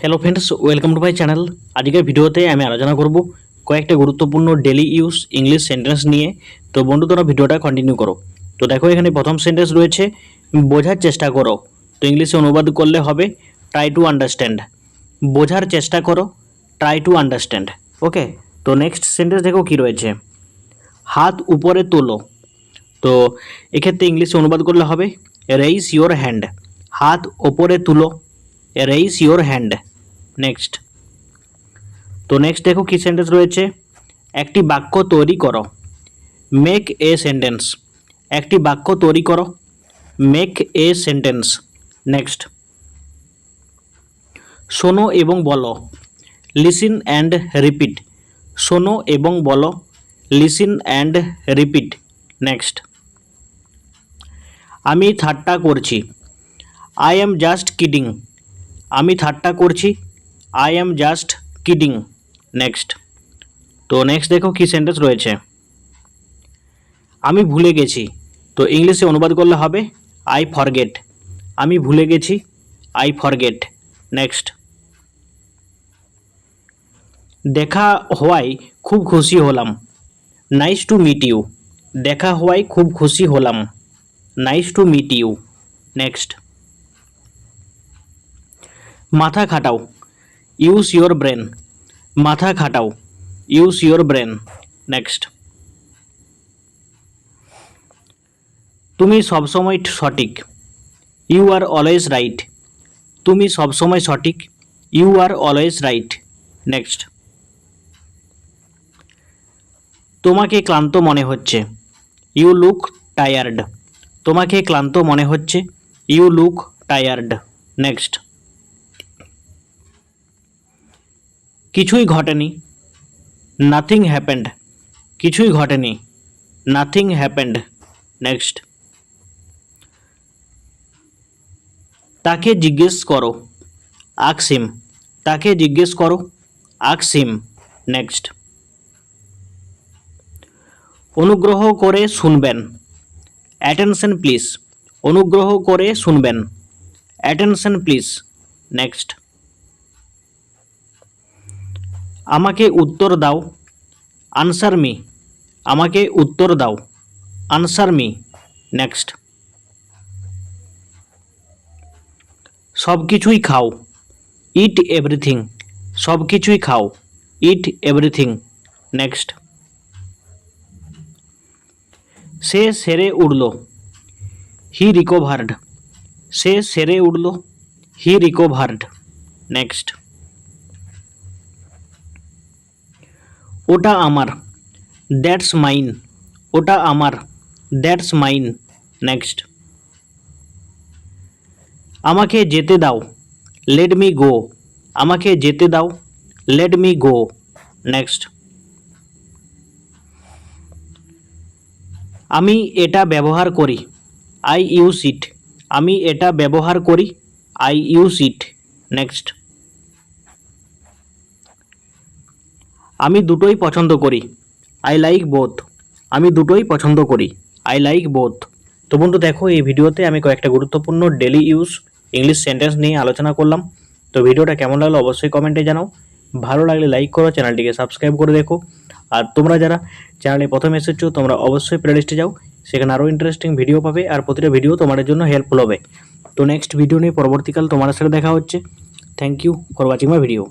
Hello friends, welcome to my channel. আজকের ভিডিওতে আমি আলোচনা করব কয়েকটা গুরুত্বপূর্ণ ডেলি ইউজ ইংলিশ সেন্টেন্স নিয়ে। তো বন্ধু, তোমরা ভিডিওটা কন্টিনিউ করো। তো দেখো, এখানে প্রথম সেন্টেন্স রয়েছে বোঝার চেষ্টা করো। তো ইংলিশে অনুবাদ করলে হবে ট্রাই টু আন্ডারস্ট্যান্ড। বোঝার চেষ্টা করো, ট্রাই টু আন্ডারস্ট্যান্ড। ওকে, তো নেক্সট সেন্টেন্স দেখো কি রয়েছে, হাত উপরে তোলো। তো এক্ষেত্রে ইংলিশে অনুবাদ করলে হবে রেইজ ইওর হ্যান্ড। হাত ওপরে তুলো, রেইজ ইওর হ্যান্ড। নেক্সট, তো নেক্সট দেখো কি সেন্টেন্স রয়েছে, একটি বাক্য তৈরি করো। Make a sentence. একটি বাক্য তৈরি করো, মেক এ সেন্টেন্স। নেক্সট, শোনো এবং বলো। Listen and repeat. শোনো এবং বলো, লিসিন অ্যান্ড রিপিট। নেক্সট, আমি ঠাট্টা করছি। I am just kidding. আমি ঠাট্টা করছি, I am just kidding. Next, তো নেক্সট দেখো কি সেন্টেন্স রয়েছে, আমি ভুলে গেছি। তো ইংলিশে অনুবাদ করলে হবে আই ফরগেট। আমি ভুলে গেছি, আই ফরগেট। নেক্সট, দেখা হওয়ায় খুব খুশি হলাম। Nice to meet you. দেখা হওয়ায় খুব খুশি হলাম, nice to meet you. Next, মাথা খাটাও। Use your brain. মাথা খাটাও, ইউজ ইওর ব্রেন। নেক্সট, তুমি সবসময় সঠিক। You are always right. তুমি সবসময় সঠিক, you are always right. Next, তোমাকে ক্লান্ত মনে হচ্ছে। You look tired. তোমাকে ক্লান্ত মনে হচ্ছে, ইউ লুক টায়ার্ড। নেক্সট, কিছুই ঘটেনি। Nothing happened. কিছুই ঘটেনি, নাথিং হ্যাপেন্ড। নেক্সট, তাকে জিজ্ঞেস করো। Ask him. তাকে জিজ্ঞেস করো, আস্ক হিম। নেক্সট, অনুগ্রহ করে শুনবেন। Attention please. অনুগ্রহ করে শুনবেন, অ্যাটেনশন প্লিজ। নেক্সট, আমাকে উত্তর দাও। Answer me. আমাকে উত্তর দাও, আনসার মি। নেক্সট, সব কিছুই খাও। ইট এভরিথিং। সব কিছুই খাও, ইট এভরিথিং। নেক্সট, সে সেরে উঠল। হি রিকভার্ড। সে সেরে উঠল, হি রিকভার্ড। নেক্সট, ওটা আমার। That's mine. ওটা আমার, দ্যাটস মাইন। নেক্সট, আমাকে যেতে দাও। Let me go. আমাকে যেতে দাও, লেট মি গো। নেক্সট, আমি এটা ব্যবহার করি। I use it. আমি এটা ব্যবহার করি, আই ইউজ ইট। নেক্সট, আমি দুটোই পছন্দ করি। I like both. আমি দুটোই পছন্দ করি, আই লাইক বোথ। তো বন্ধু দেখো, এই ভিডিওতে আমি কয়েকটা গুরুত্বপূর্ণ ডেলি ইউজ ইংলিশ সেন্টেন্স নিয়ে আলোচনা করলাম। তো ভিডিওটা কেমন লাগলো অবশ্যই কমেন্টে জানাও। ভালো লাগলে লাইক করো, চ্যানেলটিকে সাবস্ক্রাইব করে দেখো। আর তোমরা যারা চ্যানেলে প্রথমে এসেছো, তোমরা অবশ্যই প্লেলিস্টে যাও, সেখানে আরও ইন্টারেস্টিং ভিডিও পাবে আর প্রতিটা ভিডিও তোমাদের জন্য হেল্পফুল হবে। তো নেক্সট ভিডিও নিয়ে পরবর্তীকাল তোমাদের সাথে দেখা হচ্ছে। Thank you for watching my video.